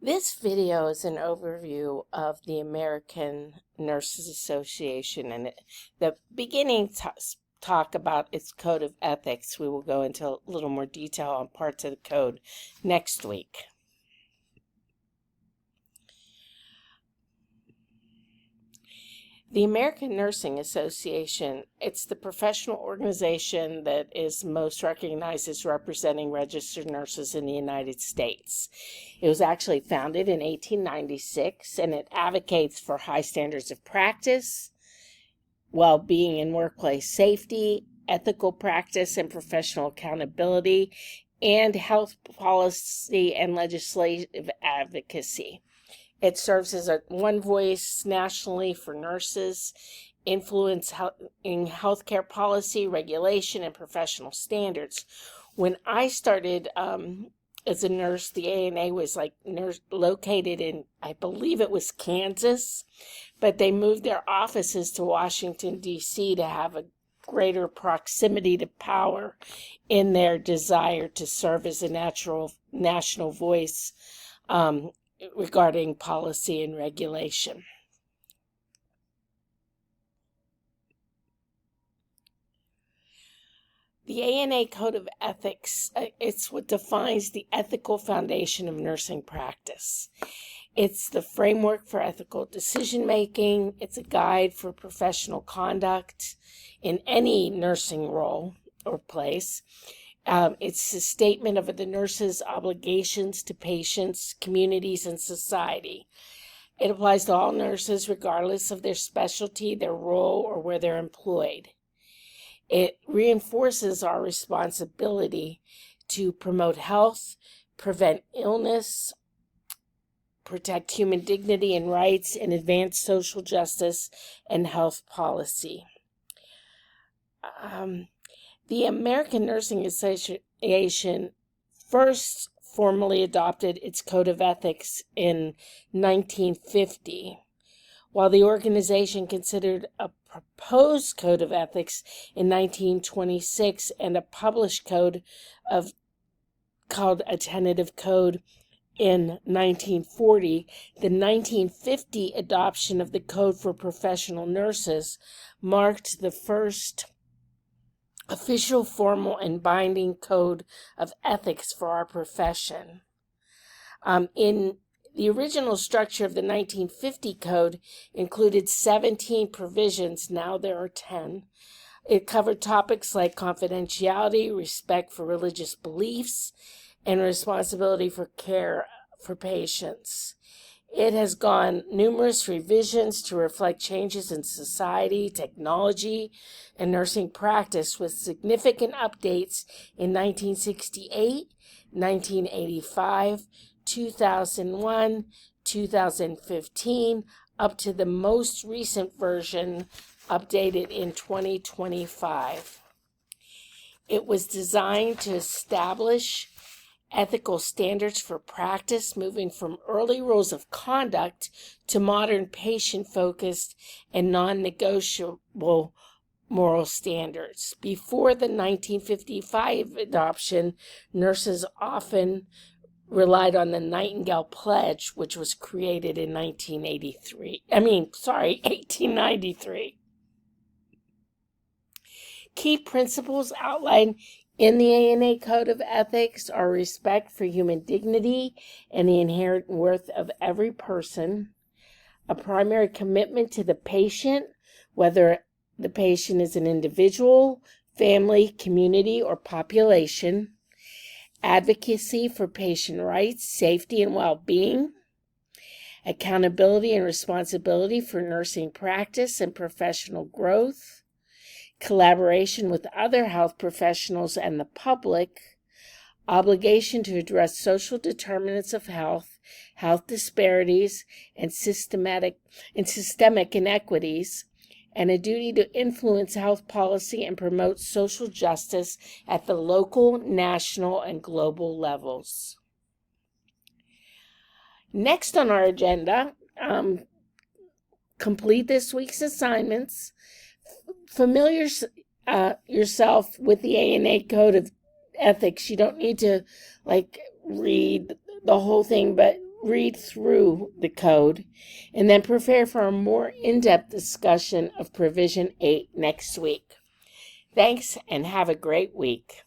This video is an overview of the American Nurses Association, and the beginning talk about its code of ethics. We will go into a little more detail on parts of the code next week. The American Nursing Association, it's the professional organization that is most recognized as representing registered nurses in the United States. It was actually founded in 1896, and it advocates for high standards of practice, well-being and workplace safety, ethical practice and professional accountability, and health policy and legislative advocacy. It serves as one voice nationally for nurses, influencing healthcare policy, regulation, and professional standards. When I started as a nurse, the ANA was located in, I believe it was Kansas, but they moved their offices to Washington, D.C. to have a greater proximity to power in their desire to serve as a national voice regarding policy and regulation. The ANA Code of Ethics, it's what defines the ethical foundation of nursing practice. It's the framework for ethical decision-making. It's a guide for professional conduct in any nursing role or place. It's a statement of the nurse's obligations to patients, communities, and society. It applies to all nurses regardless of their specialty, their role, or where they're employed. It reinforces our responsibility to promote health, prevent illness, protect human dignity and rights, and advance social justice and health policy. The American Nursing Association first formally adopted its Code of Ethics in 1950, while the organization considered a proposed Code of Ethics in 1926 and a published code called a tentative code in 1940. The 1950 adoption of the Code for Professional Nurses marked the first official, formal, and binding code of ethics for our profession. In the original structure of the 1950 code included 17 provisions. Now there are 10. It covered topics like confidentiality, respect for religious beliefs, and responsibility for care for patients. It has gone numerous revisions to reflect changes in society, technology, and nursing practice, with significant updates in 1968, 1985, 2001, 2015, up to the most recent version updated in 2025. It was designed to establish ethical standards for practice, moving from early rules of conduct to modern patient-focused and non-negotiable moral standards. Before the 1955 adoption, nurses often relied on the Nightingale Pledge, which was created in 1893. Key principles outlined in the ANA Code of Ethics are respect for human dignity and the inherent worth of every person, a primary commitment to the patient, whether the patient is an individual, family, community, or population, advocacy for patient rights, safety, and well-being, accountability and responsibility for nursing practice and professional growth, collaboration with other health professionals and the public, obligation to address social determinants of health, health disparities, and systemic inequities, and a duty to influence health policy and promote social justice at the local, national, and global levels. Next on our agenda, complete this week's assignments. Familiar yourself with the ANA Code of Ethics. You don't need to read the whole thing, but read through the code and then prepare for a more in-depth discussion of Provision 8 next week. Thanks and have a great week.